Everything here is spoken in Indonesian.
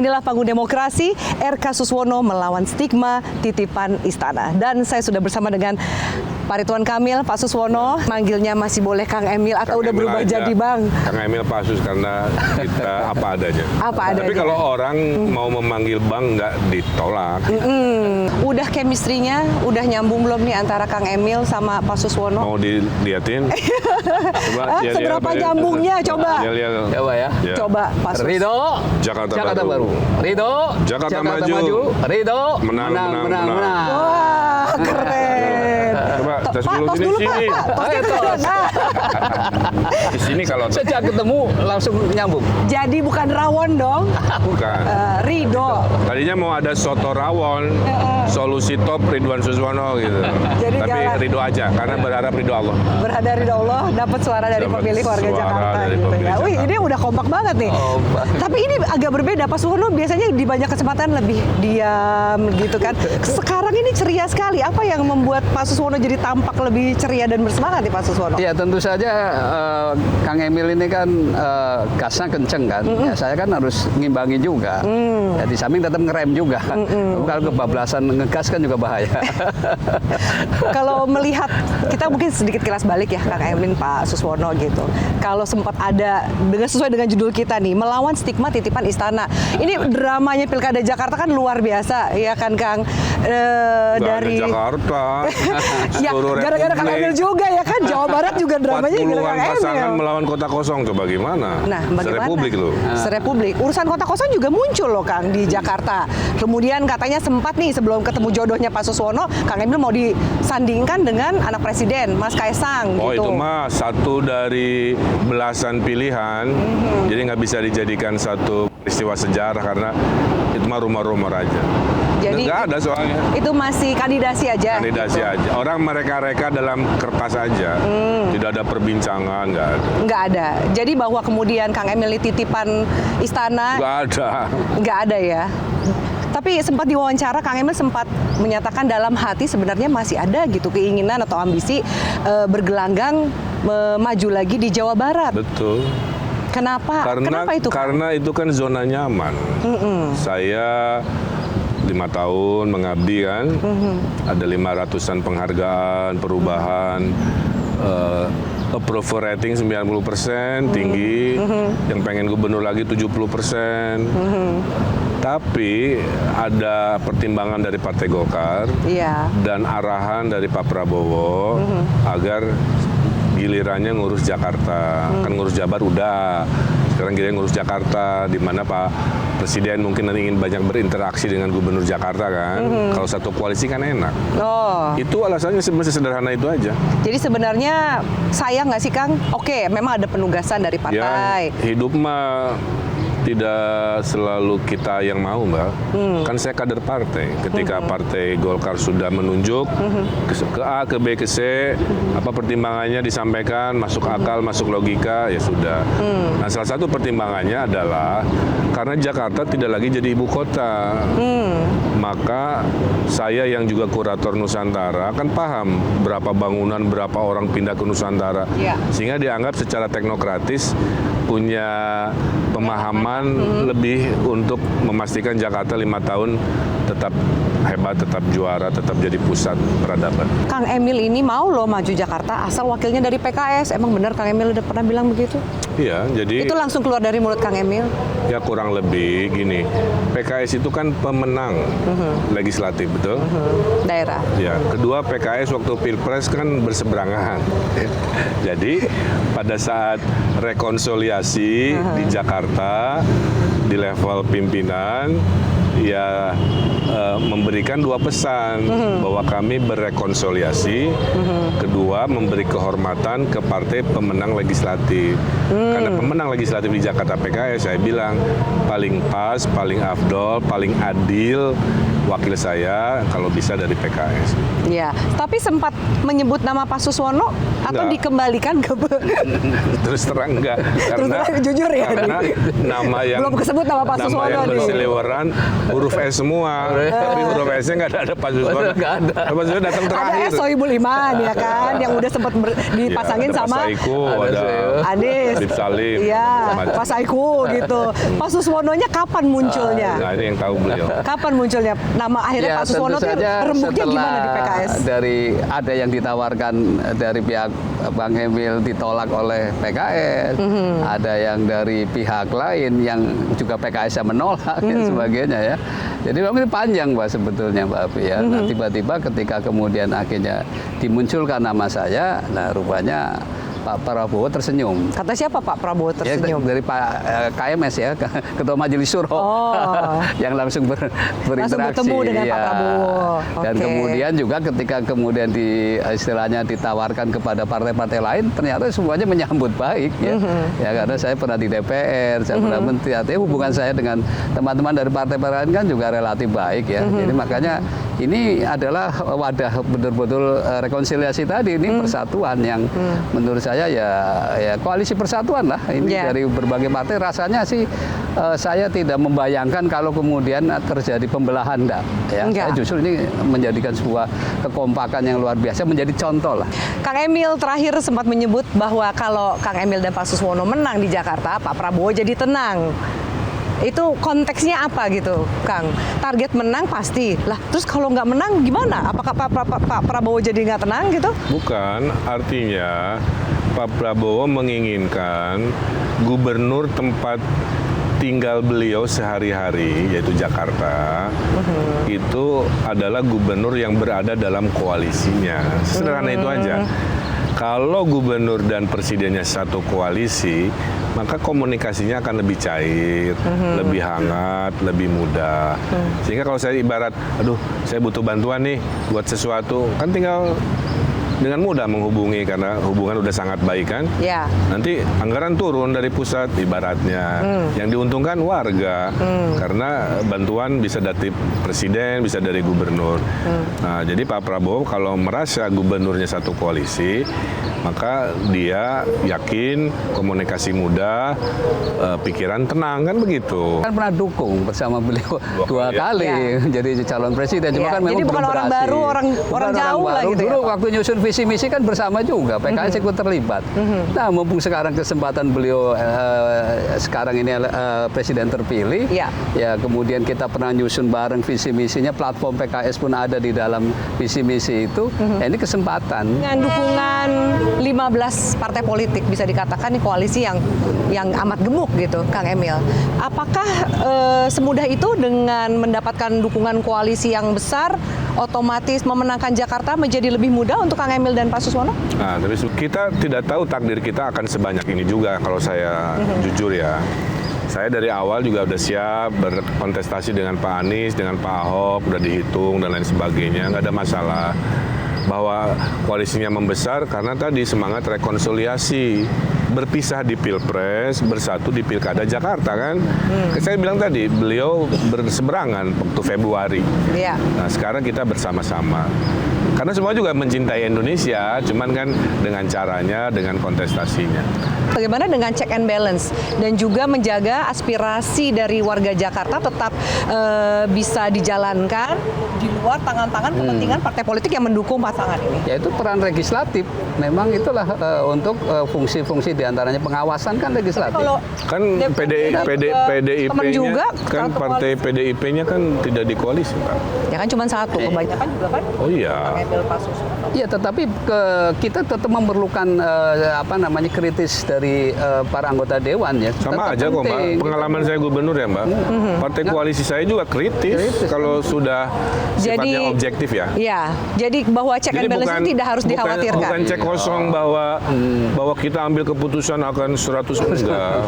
Inilah Panggung Demokrasi, RK Suswono melawan stigma titipan istana. Dan saya sudah bersama dengan Pak Ridwan Kamil, Pak Suswono. Manggilnya masih boleh Kang Emil atau Kang udah Emil berubah aja. jadi Bang? Kang Emil Pak Sus karena kita apa adanya. Apa adanya. Tapi kalau orang mau memanggil Bang nggak ditolak. Udah chemistry-nya, udah nyambung belum nih antara Kang Emil sama Pak Suswono? Mau diliatin? Coba lihat, Seberapa lihat. nyambungnya? Coba. Lihat. Coba ya. Ya. Coba Pak Sus. Ridho, Jakarta Baru. Ridho, Jakarta Maju. Ridho, Menang. Wah, keren. Coba tes Pak, dulu tos sini. dulu Pak. Tosnya turun. Nah, Di sini kalau Sejak ketemu langsung nyambung. jadi bukan rawon dong, bukan. Ridho. Tadinya mau ada soto rawon, solusi top Ridwan Suswono gitu. Jadi Tapi jalan. Ridho aja, karena berharap Ridho Allah. Berada ridho Allah, dapat suara dari Dapat pemilih warga suara Jakarta dari gitu pemilih ya. Wih, Jakarta. ini udah kompak banget nih. Tapi ini agak berbeda. Pak Suswono biasanya di banyak kesempatan lebih diam gitu kan. Sekarang ini ceria sekali. Apa yang membuat Pak Suswono jadi tampak lebih ceria dan bersemangat nih Pak Suswono? Ya tentu saja Kang Emil ini kan gasnya kenceng kan. Ya, saya kan harus ngimbangi juga. Ya, di samping tetap ngerem juga. Kalau kebablasan ngegas kan juga bahaya. Kalau melihat, kita mungkin sedikit kilas balik ya Kang Emil, Pak Suswono gitu. Kalau sempat ada, sesuai dengan judul kita nih, melawan stigma titipan istana. Ini dramanya Pilkada Jakarta kan luar biasa ya kan Kang? Dari Nggak ada Jakarta. ya Seluruh gara-gara Kang Republik. Emil juga ya kan, Jawa Barat juga dramanya gara-gara 40-an Kang pasangan Emil. melawan kota kosong, coba gimana? Nah, bagaimana? Serepublik loh. Serepublik. Urusan kota kosong juga muncul loh Kang di Jakarta. Kemudian katanya sempat nih sebelum ketemu jodohnya Pak Suswono, Kang Emil mau disandingkan dengan anak presiden, Mas Kaisang Oh gitu. itu mah satu dari belasan pilihan, jadi nggak bisa dijadikan satu peristiwa sejarah karena itu mah rumor-rumor aja. Jadi Nggak ada soalnya. itu masih kandidasi aja. Kandidasi gitu. aja. Orang mereka dalam kertas aja. Tidak ada perbincangan, nggak ada. Nggak ada. Jadi bahwa kemudian Kang Emil titipan istana, Nggak ada. nggak ada ya. Tapi sempat diwawancara, Kang Emil sempat menyatakan dalam hati sebenarnya masih ada gitu keinginan atau ambisi bergelanggang maju lagi di Jawa Barat. Betul. Kenapa? Kenapa itu? Kang? Karena itu kan zona nyaman. Saya 5 tahun mengabdi kan, ada 500-an penghargaan, perubahan, approval rating 90% tinggi, yang pengen gubernur lagi 70%. Tapi ada pertimbangan dari Partai Golkar Iya. dan arahan dari Pak Prabowo agar gilirannya ngurus Jakarta. Kan ngurus Jabar udah, sekarang giliran ngurus Jakarta, di mana Pak Presiden mungkin nanti ingin banyak berinteraksi dengan Gubernur Jakarta kan. Kalau satu koalisi kan enak. Oh. Itu alasannya masih sederhana itu aja. Jadi sebenarnya sayang nggak sih Kang? Oke, memang ada penugasan dari partai. Ya, hidup mah tidak selalu kita yang mau, Mbak. Kan saya kader partai. Ketika Partai Golkar sudah menunjuk ke A, ke B, ke C, apa pertimbangannya disampaikan, masuk akal, masuk logika, ya sudah. Nah, salah satu pertimbangannya adalah karena Jakarta tidak lagi jadi ibu kota. Maka saya yang juga kurator Nusantara kan paham berapa bangunan, berapa orang pindah ke Nusantara. Iya. Sehingga dianggap secara teknokratis punya pemahaman lebih untuk memastikan Jakarta 5 tahun tetap hebat, tetap juara, tetap jadi pusat peradaban. Kang Emil ini mau loh maju Jakarta asal wakilnya dari PKS. Emang benar Kang Emil udah pernah bilang begitu? Iya, jadi Itu langsung keluar dari mulut Kang Emil? ya kurang lebih gini. PKS itu kan pemenang legislatif, betul? Daerah. Ya, kedua PKS waktu Pilpres kan berseberangan. Jadi pada saat rekonsiliasi di Jakarta di level pimpinan ya memberikan dua pesan bahwa kami berrekonsiliasi, kedua memberi kehormatan ke partai pemenang legislatif. Karena pemenang legislatif di Jakarta PKS, saya bilang paling pas, paling afdol, paling adil wakil saya kalau bisa dari PKS. Ya, tapi sempat menyebut nama Pak Suswono atau Enggak. dikembalikan ke Terus terang enggak, Terus terang, jujur ya, karena nama yang belum kesebut nama Pak Suswono yang nih. berseliweran huruf S semua, tapi huruf S-nya nggak ada Pak Suswono. Nggak ada. Pak Suswono datang Ada terakhir. Sohibul Iman ya kan, yang udah sempat dipasangin Iya, ada sama Pak Saiku, Ada ada Anies. Habib Salim. Iya, macam-macam. Pak Saiku gitu. Pak Suswononya kapan munculnya? Nah, ini yang tahu beliau. Kapan munculnya? Nama akhirnya Ya, Pak Suswono tentu tuh saja rembuknya setelah gimana di PKS? Dari ada yang ditawarkan dari pihak Bang Emil ditolak oleh PKS, ada yang dari pihak lain yang juga PKS yang menolak dan sebagainya ya. Jadi memang ini panjang Mbak sebetulnya Mbak Afi ya. Nah, tiba-tiba ketika kemudian akhirnya dimunculkan nama saya, nah rupanya Pak Prabowo tersenyum. Kata siapa Pak Prabowo Ya, tersenyum? dari Pak KMS ya, Ketua Majelis Syuro, Oh. yang langsung berinteraksi. bertemu dengan Pak Iya. Prabowo. Dan Oke. kemudian juga ketika kemudian istilahnya ditawarkan kepada partai-partai lain, ternyata semuanya menyambut baik ya. Ya karena saya pernah di DPR, saya pernah menteri, artinya hubungan saya dengan teman-teman dari partai-partai lain kan juga relatif baik ya. Jadi makanya ini adalah wadah betul-betul rekonsiliasi tadi, ini persatuan yang menurut saya ya koalisi persatuan lah ini Ya. dari berbagai partai. Rasanya sih saya tidak membayangkan kalau kemudian terjadi pembelahan enggak ya. Enggak. Saya justru ini menjadikan sebuah kekompakan yang luar biasa, menjadi contoh lah. Kang Emil terakhir sempat menyebut bahwa kalau Kang Emil dan Pak Suswono menang di Jakarta, Pak Prabowo jadi tenang. Itu konteksnya apa gitu, Kang? Target menang pasti. Lah, terus kalau nggak menang gimana? Apakah Pak Prabowo jadi nggak tenang gitu? Bukan, artinya Pak Prabowo menginginkan gubernur tempat tinggal beliau sehari-hari, yaitu Jakarta, itu adalah gubernur yang berada dalam koalisinya. Sederhana itu aja. Kalau gubernur dan presidennya satu koalisi, maka komunikasinya akan lebih cair, lebih hangat, lebih mudah. Sehingga kalau saya ibarat, aduh saya butuh bantuan nih buat sesuatu, kan tinggal dengan mudah menghubungi karena hubungan udah sangat baik kan. Ya. Nanti anggaran turun dari pusat ibaratnya. Yang diuntungkan warga karena bantuan bisa dari presiden, bisa dari gubernur. Nah, jadi Pak Prabowo kalau merasa gubernurnya satu koalisi, maka dia yakin komunikasi mudah, pikiran tenang kan begitu. Kan pernah dukung bersama beliau dua iya. kali Iya. jadi calon presiden. Cuma Iya, kan memang jadi bukan belum orang berhasil. baru, orang jauh lah baru. gitu ya, Dulu Pak? waktu nyusun visi misi kan bersama juga, PKS ikut terlibat. Nah, mumpung sekarang kesempatan beliau sekarang ini presiden terpilih, Iya. ya kemudian kita pernah nyusun bareng visi misinya, platform PKS pun ada di dalam visi misi itu. Ya, ini kesempatan. Dengan dukungan 15 partai politik, bisa dikatakan ini koalisi yang amat gemuk gitu, Kang Emil. Apakah semudah itu dengan mendapatkan dukungan koalisi yang besar, otomatis memenangkan Jakarta menjadi lebih mudah untuk Kang Emil dan Pak Suswono? Nah, terus kita tidak tahu takdir kita akan sebanyak ini juga kalau saya jujur ya. Saya dari awal juga udah siap berkontestasi dengan Pak Anies, dengan Pak Ahok, udah dihitung dan lain sebagainya, nggak ada masalah. Bahwa koalisinya membesar karena tadi semangat rekonsiliasi, berpisah di Pilpres, bersatu di Pilkada Jakarta kan. Saya bilang tadi, beliau berseberangan waktu Februari. Iya. Nah, sekarang kita bersama-sama. Karena semua juga mencintai Indonesia, cuman kan dengan caranya, dengan kontestasinya. Bagaimana dengan check and balance dan juga menjaga aspirasi dari warga Jakarta tetap bisa dijalankan di luar tangan-tangan kepentingan partai politik yang mendukung pasangan ini? Yaitu peran legislatif. Memang itulah untuk fungsi-fungsi diantaranya pengawasan kan legislatif. Kalau Kan temen juga, PDIP-nya kan satu partai PDIP-nya kan tidak di koalisi, Pak. ya kan cuma satu, kebanyakan juga kan Oh iya. Kang Emil, Pak Suswono. Iya, tetapi kita tetap memerlukan kritis dari para anggota dewan ya. Sama Tetap aja kok, Mbak. penting. Pengalaman saya gubernur ya, Mbak. Partai koalisi saya juga kritis kalau sudah sifatnya Jadi- objektif ya. Iya, jadi bahwa check and balance itu tidak harus dikhawatirkan. Bukan cek kosong bahwa kita ambil keputusan akan 100 enggak.